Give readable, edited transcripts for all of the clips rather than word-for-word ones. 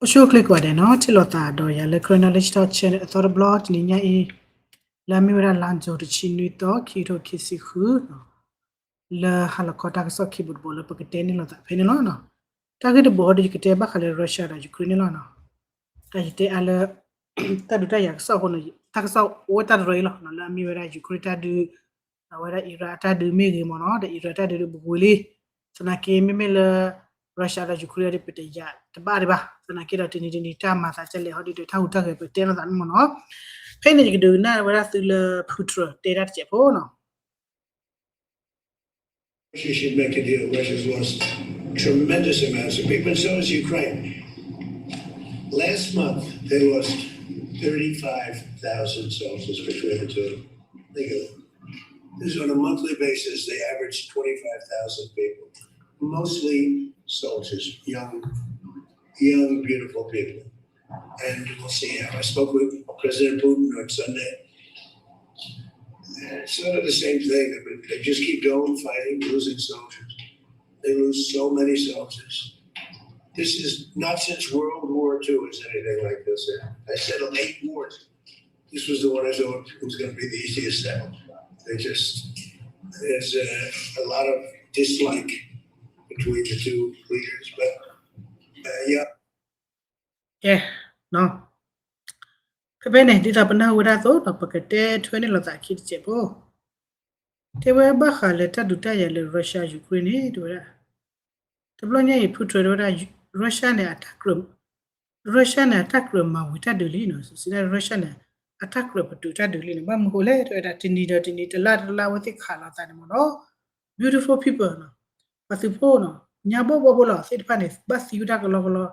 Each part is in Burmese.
Osho click wade no chilota do ya le chronology to channel author blog ni nya e la mi wera lanjo to chinui to kiro kisi khu no le halakota ka so keyboard bolo pakete ni lota phene no no target board jikete ba khale Russia da Ukraine no no ta jite ala ta du ta ya so ko no ta ka so o ta ro lo no la mi wera Ukraine ta du wera Iraq ta du me ge mo no de Iraq ta du bu le sana ke me me le Russia da Ukraine de pete ya ta ba de ba sana ke da tini ta ma sa chele ho di de ta u ta ke pete no dan mo no phene ji du na wera su le putra te da che po no Russia should make a deal. Russia's lost tremendous amounts of people, and so has Ukraine. Last month, they lost 35,000 soldiers between the two. Think of it. This is on a monthly basis. They average 25,000 people, mostly soldiers, young, beautiful people. And we'll see how. I spoke with President Putin on Sunday. It's sort of the same thing. I mean, they just keep going, fighting, losing soldiers. They lose so many soldiers. This is not since World War II is anything like this. I settled 8 wars. This was the one I thought was going to be the easiest settle. There's a lot of dislike between the two leaders, but yeah no phene di ta bana wera so to pakete 20 lo ta ki che po te we ba khale ta du ta ya le Russia Ukraine do ra te blo nya yi putro do ra Russia ne attack ma wi ta de li no so si Russia ne attack ro tu ta de li no ba mo ho le to da tini te la wa ti khala ta ne mo no beautiful people no pa si po no nya bo lo si pa ne ba si yu ta ko lo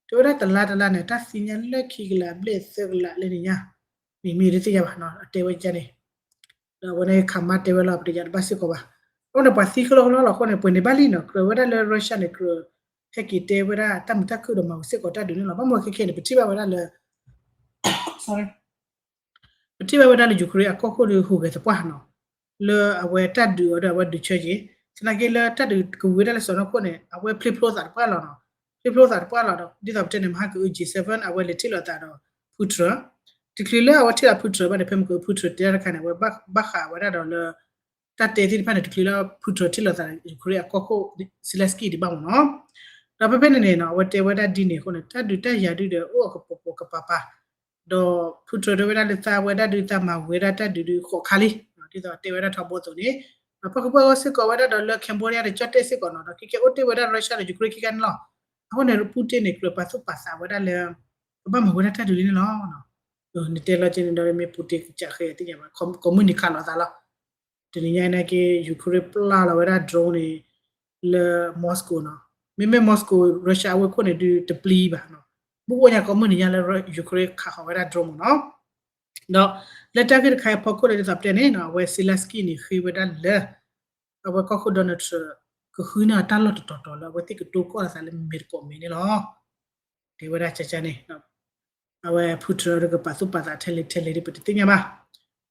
to da la ne ta si nya le ki la ble se la le ni nya mi ri ti ya ba no te we ja ne da wo ne khama te we lo pa ja ba si ko ba o ne pa si ko lo ko ne pwe ne ba li no ko we da le Russia ne ko he ki te we da ta mu ta ku do ma se ko ta du ne lo ba mo ke ne pti ba we da le sorry pti ba we da le Ukraine ko ko le hu ge ta pa no le awe ta du o da wa du che ji sana ke le ta du ku we da le so no ko ne awe flip flow sa pa lo no flip flow sa pa lo no di ta te ne ma ku G7 awe le ti lo ta do putra ti kle awe ti la putra ba ne pem ko putra te ra ka ne we ba kha wa da do le ta te ti pa ne ti kle putra ti lo ta Ukraine ko ko Zelensky di ba mo no da pe ne ne no we te we da di ne ko ne ta du ta ya du de o ko po ka pa do putra do we da le ta we da du ta ma we da ta du ko khali ti da te we da tha bo so ni pa ko pa se ko we da do le Cambodia de chatte se ko no do ki ke o te we da Russia de Ukraine ki kan lo a ko ne Putin ne ko pa so pa sa we da le ba ma we da ta du ni no no ni te la chen do me Putin cha khe ti ya ma communicate lo ta lo ti ni nya na ke Ukraine pla la we da drone ni le Moscow no me Moscow Russia we ko ne du te pli ba no bu wo nya ko mu ni nya le Ukraine kha we da drone no no le ta ke khai pa ko le ta pte ne no we Zelensky ni khi we da le we ko ko Donald ko khu na ta lo to la we ti ko to ko sa le mir ko me ni lo te we da cha ne no we putra ro ko pa su pa ta thele ri pte ti nya ba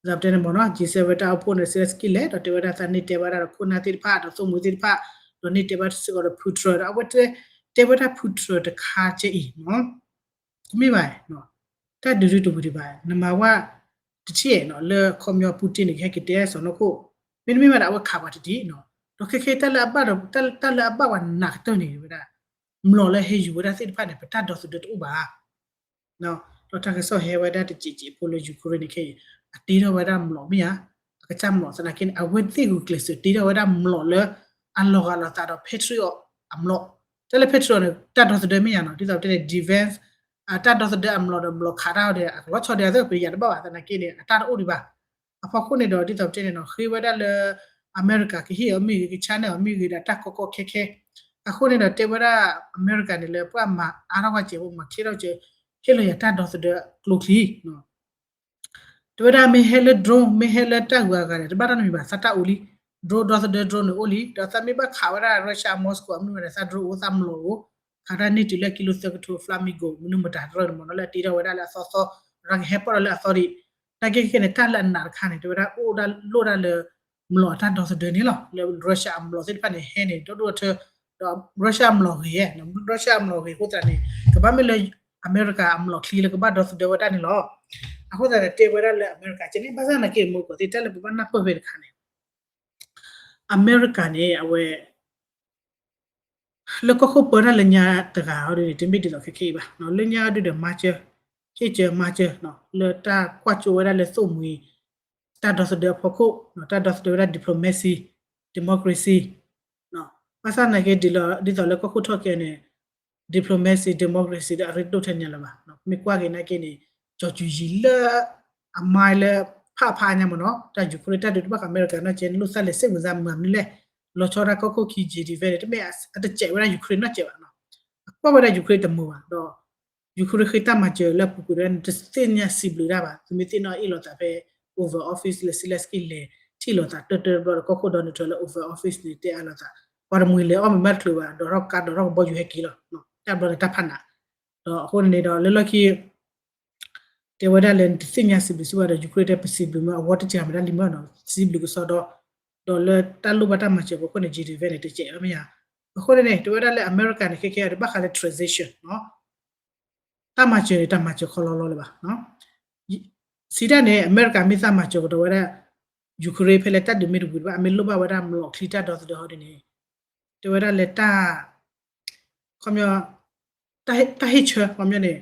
za pte ne mo no G7 ta po ne Zelensky le to te we da sa ni te ba da ko na ti pha to so mu ti pha to ni te ba se ko putra da we te we da putra de kha che i no mi ba no ta du du bu di ba na ma wa ti che no le khom yo Putin ni ke te so no ko mi ma da wa kha ba ti no to ke ta la ba do ta la ba wa na to ni ba da mlo le he yu da se pha ne pa ta do so de u ba no to ta ke so he wa da ti ji po le Ukraine ni ke a ti do wa da mlo mi ya ka cha mlo sa na kin a we ti ku kle so ti do wa da mlo le an lo ga la ta do patriot amlo te le patriot ne ta do so de mi ya no ti so te defense ta do de am lo kha da de lo cho de so pe ya ba ta na ke ne ta do di ba a fa ko ne do di to te ne no khi wa da le America ki hi mi ki China mi ki da ta ko ke a ko ne da te wa da America ne le pa ma a ra wa che bo ma ke do che ke lo ya ta do de closely no te wa da me hele drone me hele ta wa ga de ba da mi ba sa ta oli drone do de drone oli da sa mi ba kha wa da Russia Moscow mi wa sa drone o sa mlo kada ni tile kilo to flamingo munu mata ro mo no la tira wada la so rang he por la sorry ta ke ne ta la na kha ne to da o da lo da le mlo ta do so de ni lo le Russia mlo se pa ne he ne to do to Russia mlo ye Russia mlo ko ta ne ka ba me le America အမလို့ခလီလကဘာတော့စဒေဝတာနေလို့အခုဒါတေဝရလေ America ချင်းဘာသာနာကေမို့ကိုတေတလေဘာနာပဝေခါနေ America နေအဝဲလကခုပရလညာတကာဟိုဒီတမိတီတော့ခေပါနော်လညာတို့မာချေခေမာချေနော်လတာကွာချိုဝရလေစုံမီတာဒတ်ဒေဖခုနော်တာဒတ်ဒေရ diplomacy democracy နော်ဘာသာနာကေဒီတော့လကခုထောက်ခဲနေ diplomacy democracy ဒါရတော့ထနေလားပါနော်မိကွာကေနာကေနေဂျော်ဂျူဂျီလာအမိုင်လေဖာညာမနော်တာယူခရတာတို့ဘကအမေရိကန်နော်ကျန်လို့ဆက်လက်စစ်ဝင်စားမှမလဲလောချောရာကိုခီဂျီဒီဗဲတမဲအတကျဲဝရယူခရနော်ကျဲပါနော်ပေါ်ဝရယူခရတမူပါတော့ယူခရခိတမကျဲလက်ပူရန်တစတင်ညာစီဘလူရာပါသူမတင်နော်အီလောတာပဲ over office လေစီလက်စကီလေတီလောတာတော်တော်ကိုကိုဒန်တော်လေ over office လေတဲအလောတာပါရမွေလေအမမတ်ကလပါတော့ကတ်တော့ဘောယူဟက်ကီလောနော်တပ်တော့တပ်ဖနာတော့အခုနေတော့လောကီတေဝဒါလန်စညာစီဘစီဝါယူခရတဲ့ပစီဘမဝတ်ချာမဒါလီမနော်စီဘလူကစောတော့ဒေါ်လာတလူဘတာမချေကိုနေဂျီဒီဗဲနေတချေအမယာအခုနေတေဝဒါလေအမေရိကန်ခေခေရဘခါလေ transition နော်တမချေခေါ်လောလေပါနော်စီဒနဲ့အမေရိကန်မိသားမချေကိုတော့ရယူခရဖဲလက်တဒမီရဘူးပါအမေလိုပါဝဒမလို့ခလီတာတော့တော့ဒီနေတေဝဒါလေတာခမယတာဟိချာခမယနေ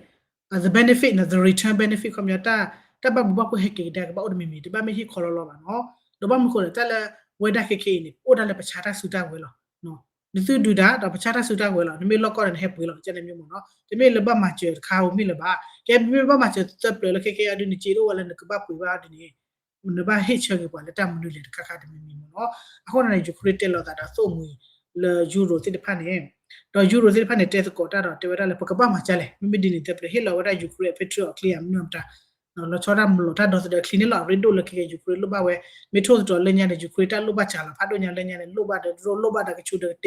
the benefit and the return benefit ခမယတာတဘဘဘကိုဟေကေဒါကဘာဥဒမီမီတဘမဟိခေါ်လောပါနော်တော့ဘာမခေါ်လဲတလဲဝဲဒါခေခေနေပို့တယ်ပချာတာဆူတာဝဲလောနော်ဒီသူဒူဒါတော့ပချာတာဆူတာဝဲလောနမေလော့ကောရန်ဟက်ပွေလောကျန်နေမျိုးမို့နော်ဒီမေလဘမချေခါဦးမိလဘာကဲမေဘမချေတပ်ပလခေခေအဒူနီချီရောဝလနကဘပွေပါဒီနေနဘာဟိချေကေပေါ်လက်တမနူလေခခတမီမီမို့နော်အခုနေဂျူခရစ်တဲလောတာဆိုမူလေယူရိုတိတဖာနေတော့ယူရိုတိတဖာနေတဲ့ကောတာတော့တေဝရလေပကပမချလဲမိမိဒီနေတပ်ပဟေလောဝရယူခရစ်ပက်ထရိုကလီယမ်နုံတာနော်လောချောရမလို့တာတော့တဲ့ clean လောက် redo လခေယူခရလို့ပါဝဲမီထိုတော့လညတဲ့ယူခရတာလို့ပါချလာဖတ်တော့ညာလညတဲ့လို့ပါတဲ့ဒလို့ပါတဲ့ကချူတဲ့က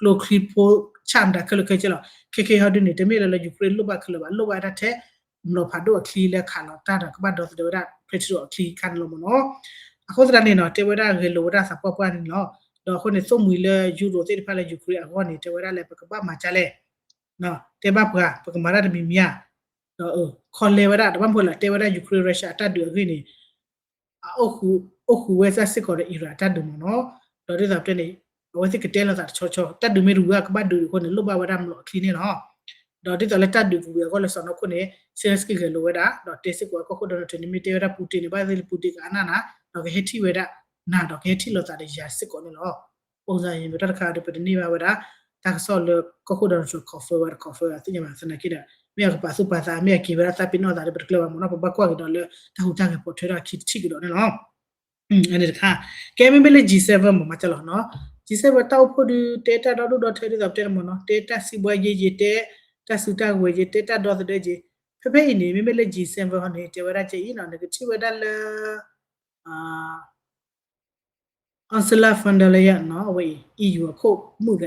လိုခရီပိုချမ်တာကလခေချလာခေဟာဒနေတမေလယူခရလို့ပါခလပါလို့ပါတဲ့မလို့ဖတ်တော့ clean လက်ခါတော့တာကဘာတော့တဲ့ petro clean ခံလို့မနော်အခုစကနေနော်တေဝရဂေလိုဝရစပပန်နော်တော့ခုနေစုံမီလေယူရိုတေဖာလေယူခရအခုနေတေဝရလေပကပမချလဲနော်တေဘပကမရတမီမြာတော့ခေါ်လေဝရတဘာမဟုတ်လားတေဝရယူခရရုရှားတတ်တယ်ခိနေအခုဝဲဆက်စစ်ခေါ်တဲ့အီရန်တတ်တယ်မနော်တော့ဒီတော့တဲ့နေဝဲစစ်ကတဲလာတာချောတတ်တယ်မေရူကကဘတ်ဒူခုနေလုဘဝရမလို့ခလီနေနော်တော့ဒီတော့လက်တတ်တယ်ကူပဲခေါ်လဲဆောင်းခုနေဆယ်စကီကလိုဝဲတာတော့တေစစ်ကောခုတော့တဲ့နေမီတေဝရပူတင်နေပါသေးပူတင်ကအနာနာတော့ဟေတီဝဲတာနာတော့ဟေတီလောတာတဲ့ရာစစ်ကောနေနော်ပုံစံရင်တော့တခါတည်းပြနေပါဝဲတာတာဆောလခုတော့ဆိုကော်ဖီဝါကော်ဖီအသိညမှာစနေကိဒါမြေကပါစုပါစာမြေကီဝရသပီနောဒါရပကလဝမနောဘကွာကတော့လေတဟူတာကပေါ်ထွေးတာခိချိကတော့နော်အဲ့ဒီခါကဲမဘလေ G7 မှာချလောနော် G7 တောက်ဖို့ဒီ data တော့ထဲတဲ့တဲ့မနော် data စီပွားရေးရေးတဲ့တဆူတာဝေရေး data တော့တဲ့ကြီးဖေဖေနေမဘလေ G7 ဟောနေတေဝရချေနော် negative ဝဒလUrsula von der Leyen နော်ဝေ EU ခုမှုကြ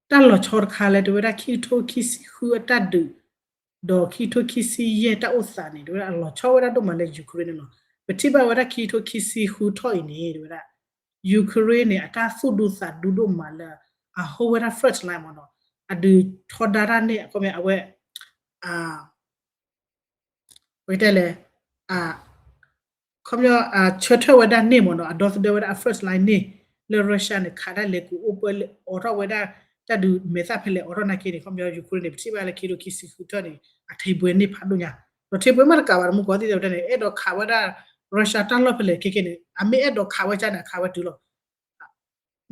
တလောချောခါလေတေဝရခီထိုခီစီခူအတဒူဒေါ်ခီထိုခီစီရဲ့တဥစာနေတေဝရလောချောဝရတော့မလဲယူကရိန်းနော်ပတိဘဝရခီထိုခီစီခူထော်နေတေဝရယူကရိန်းနဲ့အတာဆုဒုစာဒူဒိုမလာအဟိုဝရ first line မနော်အဒူထော်ဒါရနဲ့အကောမဲအဝဲဝဲတယ်လေခမရချွတ်ထဝဒနေမနော်အဒေါ်ဒေဝရ first line နေလေရုရှားနဲ့ခါဒါလေကူအိုပလအော်ရဝဒတဒူမေသဖလေအော်ရနာကေဒီခမရယူကရိန်းနဲ့ပတိဘလေခီလိုခီစီခူထော်နေအထိပွေနေဖတ်လို့ညာတော့ထိပွေမကဘာမကောတိတဲ့တဲ့အဲ့တော့ခါဝဒရုရှားတန်လို့ဖလေခေခေနေအမေအဲ့တော့ခါဝချနာခါဝတူလို့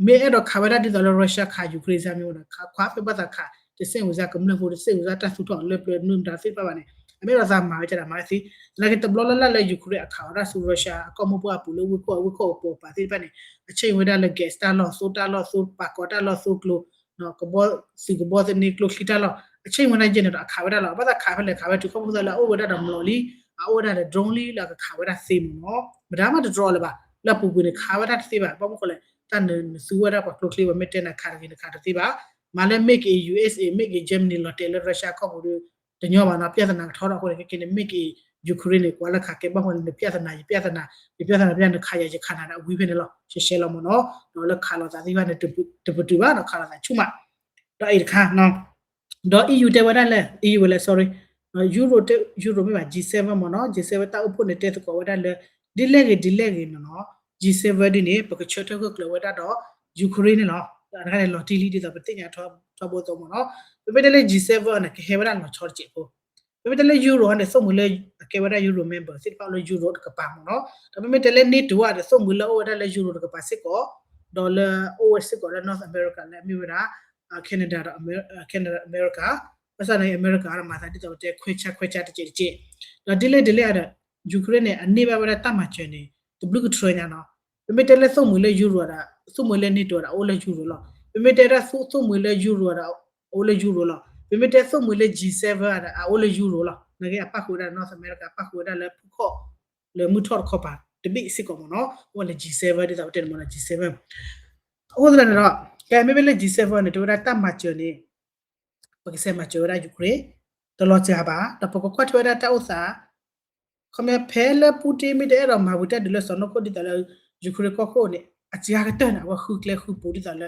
မေအဲ့တော့ခါဝဒဒီတော့ရုရှားခါယူကရိန်းစာမျိုးနော်ခွာဖေပတ်တာခါတစင်ဝဇကမလဖို့တစင်ဝဇတဆူတော့လေပလနုံဒါဖိပါပါနေအမေရဇာမာချတာမာစီလကတဘလလလေယူကရိန်းအခါရဆူရုရှားအကောမပွားပူလို့ဝခေါပေါ်ပါတိပါနေအချိန်ဝဒလေဂက်စတာလောဆိုတာလောဆိုပါကောတာလောဆိုကလိုနော်ကဘောစီကဘောတနီကလိုခီတာလောအချိန်ဝင်နေကျင်တော့အခါဝဒလောဘာသာခါဖလေခါဝတူခေါမှုသလားအိုဝဒတာမလို့လီအိုဒါတဲ့ drone လေးလာခါဝရစေမနော်မဒါမှတ draw လေပါလပူပူနေခါဝရစေပါဘာမခေါ်လဲတန်စူဝရပါကလုတ်လေးဝမတဲ့နာခါရင်းခါတစေပါမလဲ make a USA make a Germany လော်တယ်ရုရှားခေါ်ဘူးတညောပါနော်ပြဿနာထောက်တော့ခေါ်တယ်ကိနေ make a Ukraine ကွာလခါကေဘာဟိုနေပြဿနာပြန်ခါရခါနာဝီဖနေလောရှဲလောမနော်တော့လခါလောသာဒီပါနေတပတူပါတော့ခါလာချူမတော့အဲ့ခါနော် do EU te wada le EU le sorry euro me ba G7 mo no G7 ta upo ne te ko wada le dilege no G7 di ne pa choto ko klo wada do Ukraine no da le lo ti li di da pa nya tho bo to mo no pe de le G7 na ke he wada no chor che ko pe de le euro ne so mo le ke wada euro member sit pa lo euro ka pa mo no da pe de le ni to wa so mo le wada le euro ka pa sit ko dollar OS ko le North America le mi wada Canada America ပစနိုင်အမေရိကန်မှာတာတိတော့တဲ့ခွဲချတကြည်တော့ဒီလေအဲ့ဒါယူကရိန်းနဲ့အနေပါပါတတ်မှချင်နေဒီဘလူးကထရညာနော်ပမေတယ်လဲစုံမွေလဲယူရိုတာစုံမွေလဲနေတော့တာအိုလဲယူရိုလားပမေတယ်ရစုံမွေလဲယူရိုတာအိုလဲယူရိုလားပမေတယ်စုံမွေလဲ G7 တာအိုလဲယူရိုလားငါကပတ်ခိုးတာ North America ပတ်ခိုးတာလဲဖူခော့လဲမူထော့ခော့ပါတပိစစ်ကောမနော်ဟိုလဲ G7 တဲ့တော့တဲ့မနော် G7 ဟိုတယ်နော်ကဲမေပဲလဲ G7 နဲ့တော့တတ်မှချင်နေပကစမချိုရာယူကရိတလောချာပါတပကကွတ်ထွေရတာဥစာခမဖဲလပူတီမီတဲ့ရမှာဝတ်တယ်လစနကိုဒီတလယူကရိကခိုနေအချာကတနာဝခုကလေခုပူဒီတလ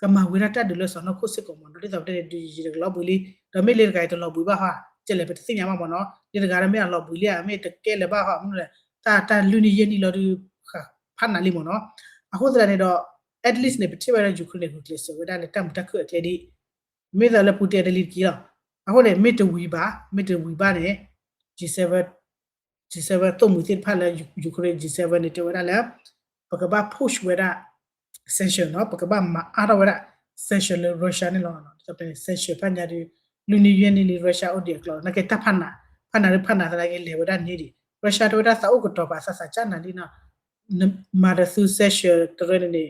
ကမဝရတာဒလစနကိုစကမန်ဒီတော့တဲ့ဒီဂျီကလဘူလီဒမေလေကဲတလဘူဘာဟာကျလေပတစညာမမနော်ဒီကရမေလောဘူလီအမေတကဲလေဘာဟာမလဲတာလူနီယနီလောဒီဖန်နာလီမနော်အခုတရနေတော့ at least နေပတိဝရယူကရိကိုကလေဆိုဝဒါလေတမ်တခွတ်လေဒီမေဒါလပူတဲဒလီကီလာအခုလေမေတဝီပါနဲ့ G7 တော့မူစစ်ဖလာယူကရိန်း G7 နဲ့တဝရလာပကဘာ push ဝရ sanction နော်ပကဘာမအားဝရ sanction လေရုရှားနဲ့လောနော်တပင်း sanction ဖညာဒီလူနီယန်နီရုရှားအိုဒီကလောနကေတဖနာတလာကေလေဝရနေဒီရုရှားတို့ဒါစာအုပ်ကတော့ပါဆဆချာနာဒီနာမာဒဆူ sanction တရနေ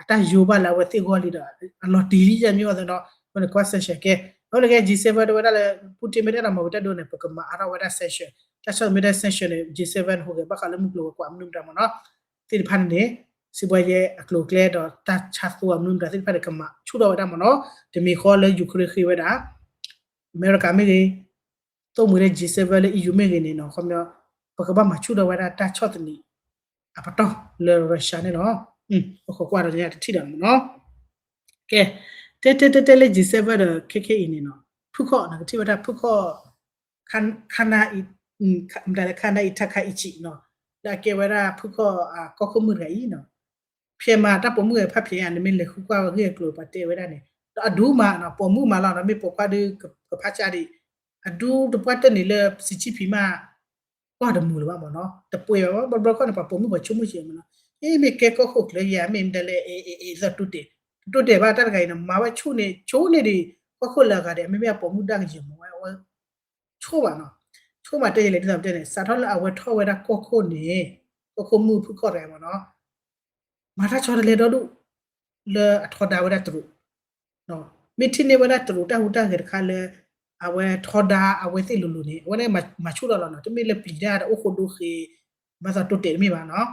အတာယူပါလာဝတိဂောလီဒါအလော်တီလီရမျိုးတော့ဘယ်ကွာ sanction ကဲဟုတ်လေ G7 တို့ဒါလေပူတီမီတာမဝတ်တော့နေပကမာအားဝရ sanction တဆမီတာ sanction G7 ဟုတ်ကဲ့ဘာခလမှုလို့ကွာမနုံတာမနော်တိဖန်နေစီပွားရဲ့အကလိုကလဲတော့တချတ်သူအမနုံတာတိဖန်ကမှာချူတော့တာမနော်ဒီမီခေါ်လေယူကရိခိဝဒါအမေရိကန်မီတော့မူရ G7 လေ EU မီနေနော်ခမပကဘာမချူတော့ဝဒါတချတ်နီအပတော့လေရုရှားနေနော်ဟုတ်ကွာတော့ညတိတယ်မနော်ကဲတဲလေ G7 KK နေနော်ဖုခော့နော်တိဝတာဖုခော့ခန္ဓာမဒါခန္ဓာအထက်ခိုက်ချီနော်ဒါကေဝရာဖုခော့ကောခုမှုရည်နော်ပြေမာတပမှုရဖတ်ပြေရနေမလေခုကွာရေကလိုပါတဲဝရနေအဒူမာနော်ပေါ်မှုမာလာနော်မေပေါ်ခွာဒီကဖတ်ချဒီအဒူတပတ်တနေလေစီချီဖီမာကွာဒမူလပါမနော်တပွေပါဘခေါနပပေါ်မှုပချုံမှုချေမနော်အေးမေကေကောခုကလေရမင်းဒလေအေဇတ်တူတေတို့တယ်ဘာတတ်ခိုင်နော်မာဝချုနေချိုးနေဒီခွလာကတဲ့မေမေပေါ်မှုတက်ကြည့်မဝချိုးပါနော်ချိုးမတဲ့လေဒီတော့တဲ့စာထောလအဝထောဝဲတာကောခုနေကောခုမှုဖုခေါ်တယ်မနော်မာတာချော်လေတော့လူလေအထောဒါဝဲတာတူနော်မိတိနေဝဲတာတူတာဟူတာခေခါလေအဝဲထောဒါအဝဲသိလူလူနေဝဲနေမချူတော့နော်တမေလေပလီဒါအိုခိုဒိုခေမသာတူတယ်မိပါနော်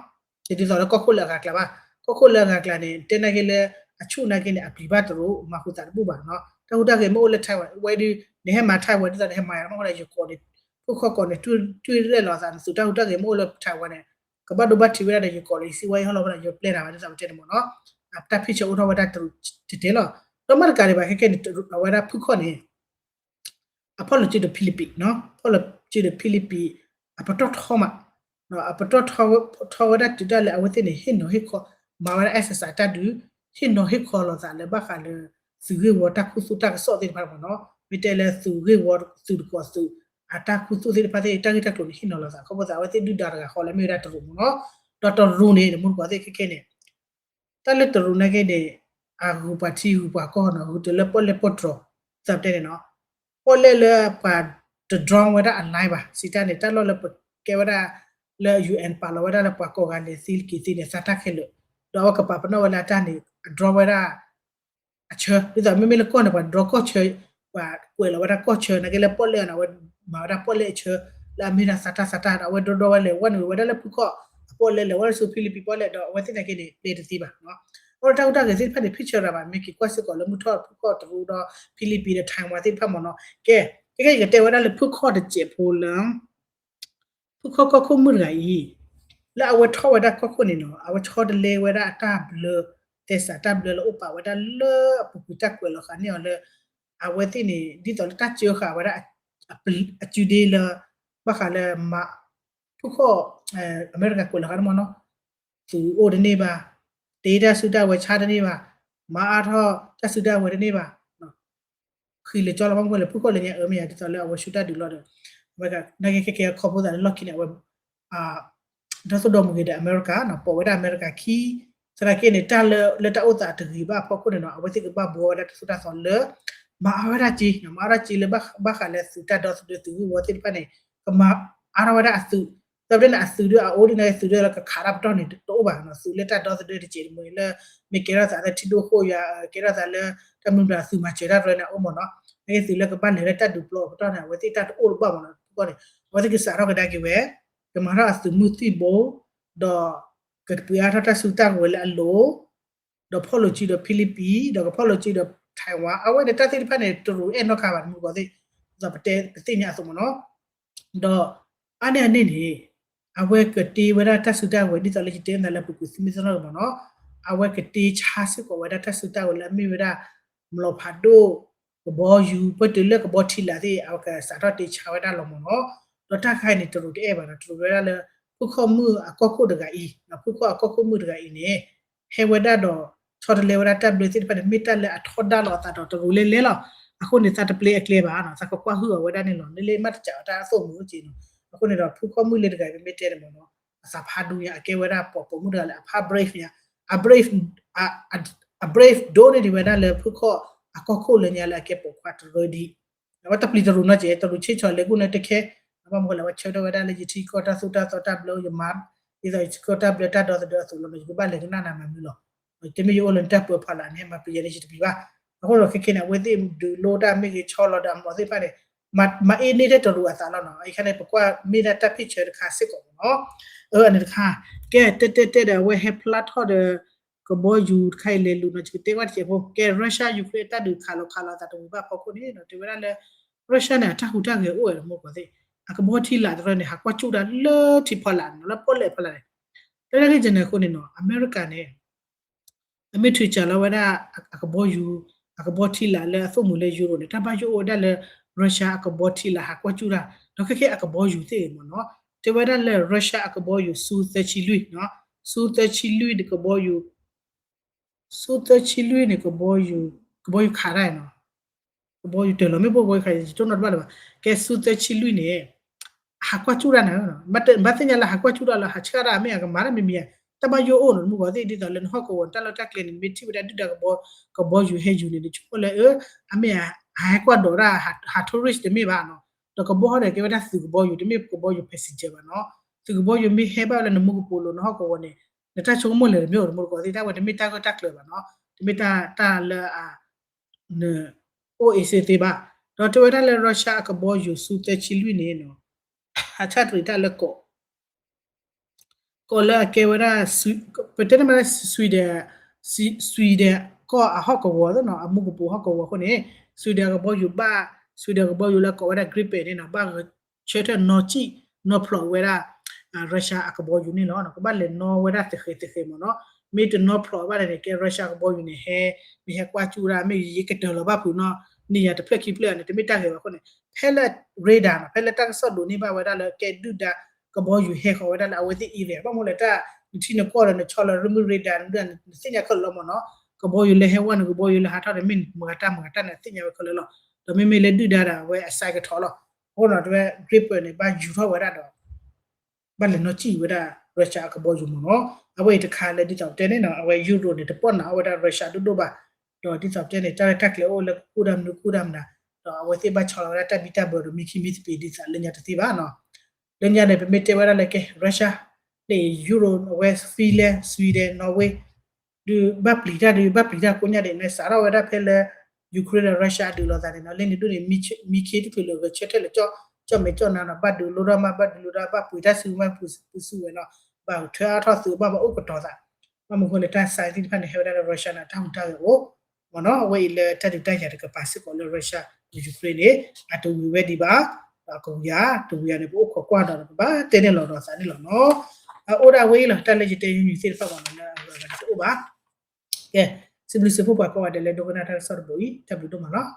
ဒီတော့ကောခုလာကကလာပါကောခုလာကကလာနေတနေကေလေအချုနာကေနေအပလီဘတ်တူမခုတာဘူးပါနော်တဟူတာကေမိုးလေထိုင်ဝဲဒီနေဟမှာထိုင်ဝဲဒီတဲ့ဟမှာရမဟုတ်လေယူကောနေဖုခော့ကောနေတူရဲလောစာစူတာဟူတာကေမိုးလေထိုင်ဝဲနေကဘဒဘတ်တီဝဲတဲ့ယူကောလေးစီဝဲဟောလောဘရယူပလက်တာပဲတဲ့တဲ့မနော်အပတာဖိချူထောဝဲတာတူတဲလောတော့မကရီပါခဲနေဝဲတာဖုခော့နေအဖော်လချီဒဖိလစ်ပီနော်ဖော်လချီဒဖိလစ်ပီအပတော့ထောမနော်အပတော့ထောဝဲတာတူတယ်အဝသိနေဟင်နော်ဟေခောမာဝဲ exercise တတူဟင်နော်ဟေခောလောစာလေဘခါလေစုရေဝတာခုစုတာဆော့တဲ့ပါမနော်မီတဲလေစုရေဝစုကောစုအတာခုစုတဲ့ပါတဲ့တာဂက်တက်လို့ဟင်နော်လောစာခောပစာဝသိဒူတာကခေါ်လေမြေတာတူနော်တော်တော်ရူနေတယ်မဟုတ်ပါသေးခဲနေတလက်တူနေခဲ့တဲ့အာဂူပါတီဟူပါကောနော်ဟူတယ်ပေါ်လေပေါ်ထရစပ်တဲ့နော်ပေါ်လေလေပါတဒရောင်းဝဒအနိုင်ပါစီတနဲ့တက်လို့လေကေဝဒလေ UN ပါလောဝဒလေပါကောကလေစီကီစီနဲ့စတာခဲလို့တော့ကပပနောလာတန်နေဒရောဝဒအချေဒီတော့မေမေလကောနပါဒရကောချေပါကွယ်လောဝဒကောချေနကေလေပေါ်လေနော်မာဝဒပေါ်လေချေလာမီနာစတာဝဒဒဝလေဝနဝဒလေပကောပေါ်လေဝရဆူဖီလီပီပေါ်လေတော့ဝသိနေကေနေလေတစီပါနော်ဟိုတောက်တာကစစ်ဖက်တဲ့ picture ပါမေကီကွက်စစ်ကောလမှုထော့ဖုကောတူတော့ဖီလီပီတဲ့ထိုင်ဝါသိဖက်မနော်ကဲကဲတဲဝဒလေဖုကောတဲ့ကျေဖိုလမ်ဖုကောကခုမှုရိုင်လာအဝထောဝဒကခုနေနော်အဝထောတလေဝဒအတာဘလတက်စတာဘလဥပဝဒလပပူတက်ကွယ်လခါနေလေ အဝဲတိနေဒီတော့တချေခါဝရအကျူဒီလာဘာခါလဲမဖုခောအမေရိကကိုလာမနော်သူအိုဒနေပါဒေတာစုတာဝဲချာဒနေပါမာအားထောတစုတာဝဲဒနေပါနော်ခီလေကြောလမကွလေဖုခောလေညအမေရဒီတော့လဲဝဲရှူတာဒီလော်ဝဲကနိုင်ကေကေခေါ်ဖို့တယ်လော့ကီနေဝဲဒါဆိုတော့မကြီးတဲ့အမေရိကနော်ပေါ်ဝဲတဲ့အမေရိကခီစရာကေနေတာလက်တာဥတာတကြီးပါဖောက်ခုနေနော်အဝဲတိကဘာဘောဒါစုတာဆောလေမာအဝရချီနမာရချီလေဘာခါလဲစုတာတော့စုတူဝတိပနေကမအာရဝရအစုတပတဲ့အစုရအိုဒီနေစုရကခါရပ်တော့နေတော့ဘာနော်စုလက်တာတော့စုတူချီမွေလေမေကေရစာတဲ့တီဒိုခိုယာကေရစာလေတမန်ဒါစုမချေရရနေအမနော်အဲစုလကပနေတဲ့တတ်ဒူပလောတော့နေဝတိတတ်အိုဘာမနော်ကောနေဝတိကစားရကဒါကေဝဲကမရာအစုမူတီဘောတော့ကပူရတာစုတာဝဲအလိုတော့ဖော်လို့ချီတော့ဖိလစ်ပီတော့ဖော်လို့ချီတော့ထိုင်ဝမ်အဝဲတဲ့တတိဖက်နေတူအဲ့နော်ခါပါမှုကောသိဇပတဲပတိညာဆိုမနော်တော့အနေနဲ့နေအဝဲကတိဝရတဆုတဝဲဒီတလေးတဲနယ်လပုကုစမီစနော်မနော်အဝဲကတိချာစကိုဝရတဆုတဝဲလမီဝရမလောဖာဒိုဘောယူပတလကဘောထီလာတဲ့အောက်ကစာတော့တေချာဝဲတာလောမနော်တော့တခိုင်နေတူတဲ့ပါနော်တူဝဲလာပုခမှုအကောခုတကဤပုခအကောခုမှုတကဤနေဟေဝဒတော့ချော်တလေဝရတက်ဘလစ်ပတ်မီတက်လေအထော်ဒါလောတာတော့တူလေလေလောအခုနေတာတပလေအကလေးပါနော်စကကွာဟူဝဒနေလောလေလေမတ်ကြတာဆိုမှုကြည့်နော်အခုနေတော့ဖူခမှုလေတကမီတဲ့မနော်အစဖာဒူရအကေဝရပေါ်ပေါ်မှုတယ်အဖာ brave ရအ brave ဒိုနေဒီဝဒလေဖူခအကောခုလေညာလေကေပေါ်ကွာတရိုဒီတော့တပလီတရူနော်ကျေတလူချေချော်လေကုနေတခဲဘာမဟုတ်လဲချေတော့ဝဒလေချီကောတာဆူတာတော့ဘလို့ယမတ်ဒီတော့ကောတာဘလတာတော့ဆိုလို့မရှိဘူးဘာလေကနာနာမမလို့တမီယိုလန်တပ်ပေါ်ဖလာနေမှာပြရရှိတပြီပါအခုတော့ခက်ခဲနေဝသိဒူလိုတာမိကြီးချောလောတာမသိပါနဲ့မအေးနေတဲ့တူအစားလောက်နော်အဲ့ခနဲ့ပကွာမိတဲ့တပ်ဖြစ်ချေတခါစစ်ကောနော်အနေတခါကဲတက်ဝဲဟက်ပလတ်ဟော်ဒကဘောယူခိုင်လေလူနော်ချတေဝတ်ချေဖို့ကဲရုရှားယူကရိန်းတပ်ဒူခါလောတာတူပါပေါ့ခုနေနော်တေဝရလေရုရှားနဲ့တခုတကေအိုရမို့ပါသေးအကဘောထီလာတဲ့နေဟာကွာချူတာလောတီဖလာနော်ပေါ်လေဖလာတယ်တဲ့လေကျနေခုနေနော်အမေရိကန်နဲ့အမေထွေချလာဝဒအကဘောယူအကဘောထီလာလေအဖမှုလေယူရိုနဲ့တပါယူအိုဒါလေရုရှားအကဘောထီလာဟာကွာချူတာတော့ခက်အကဘောယူသေးမနော်တေဝဒလေရုရှားအကဘောယူစူသချီလွိနော်စူသချီလွိဒီကဘောယူစူသချီလွိနေကဘောယူခါရိုင်နော်ကဘောယူတယ်လို့မဘောခါရီကျွန်တော်ဘာလဲကဲစူသချီလွိနေဟာကွာချူတာနော်မတ်ညာလာဟာကွာချူတာလာဟာချာရာမေကမာရမီမီတမယိုအိုနမှုကတိတလန်ဟောကောတလတက်လင်မီတီဝဒဒကဘောယူဟေယူနေချိုလေအမေဟာကွာဒေါ်ရာဟာတိုရစ်တမေပါနော်တကဘောရကေဝဒစုကဘောယူတမေကဘောယူပက်စင်ဂျာပါနော်စုကဘောယူမီဟေပါလနမှုကပိုလိုနော်ကောနေနတချုံမလေမျိုးမကောတိတဝတမေတာကတက်လေပါနော်တမေတာလာနအိုအေစီတီပါတော့တဝဒလေရုရှားကဘောယူစုတချီလွိနေနော်ဟာချတ်ရီတလကောကိုလာကေဝရာပတနမဆွီဒင်ကောအဟော့ကောဝဒနော်အမှုကပူဟော့ကောဝခုနေဆွီဒင်ကဘောယူပါဆွီဒင်ကဘောယူလာကောဝရာဂရစ်ပေနေနော်ဘာချေတနော်ချီနော်ဖလောဝရာရုရှားအကဘောယူနေနော်ကဘာလေနော်ဝရာတခေမနော်မေတနော်ဖလောဘာလေကေရုရှားကဘောယူနေဟဲမိဟကွာချူရာမေရေကတော်လဘပူနော်နေရတဖက်ခိပလနဲ့တမိတာခေပါခုနေဖဲလက်ရေဒါဖဲလက်တက်ဆော့ဒိုနေပါဝရာလေကေဒူဒါကဘောယူဟဲခေါ်ဝဒလာဝတိအီလေဘာမို့လဲတာဒီနကောရနဲ့ချော်လရမူရဒန်ဒန်စညာခလမနော်ကဘောယူလေဟဲဝန်ကဘောယူလေဟာတာမင်မကတာနဲ့စညာခလလောဒမီမီလေဒူဒါရာဝဲအဆိုင်ကထော်လောဟိုနော်တဲ့ grip နဲ့ဘာယူထော်ဝရတော့ဘာလဲနော်ချီဝဒရုရှားကဘောယူမနော်အဝဲတခါလေဒီတော့တဲနေနော်အဝဲယူရိုနဲ့တပေါ့နော်ဝဒရုရှားတို့ပါတော့ဒီတော့တဲနေတာတက်လေအိုလေကူဒမ်နာတော့အဝဲတိဘချော်လာတက်ဘီတာဘောမီခီမီပီဒီစာလညာတတိပါနော်လညာနေပမီတေဝရလည်းကရုရှားလေယူရိုဝက်ဖီလန်ဆွီဒင်နော်ဝေဒီဘပလီတာကိုညာတဲ့နဲ့စာရဝဒဖဲလေယူကရိန်းရုရှားဒူလောတာနေနော်လင်းနေတို့မီခေတဖီလိုကချက်တယ်ကြောမေကြောနာဘတ်ဒူလိုရာမဘတ်ဒူလိုရာဘပူတာဆူမပူဆူဝနော်ဘာထွာထောဆူဘာဥကတော်တာမမကိုလေတဆိုင်တိဖန်ဟဲဝဒရုရှားနာထောင်းတာရောမနော်ဝေးလေတက်တိုက်ရတဲ့ကပါစစ်ကိုလေရုရှားယူကရိန်းနေအတူဝဲဒီပါအခုရတူရနေပို့ခွာတာပါတဲနေလောတော့စာနေလောနော်အိုဒါဝေးလာတက်လက်ချတဲ့ယူစီဖတ်ပါနော်ဟိုပါကဲစစ်ဘလစ်စဖို့ပါကွာတယ်လေဒိုကနာတာဆော့ဘွီတက်ဘူးတော့မနော်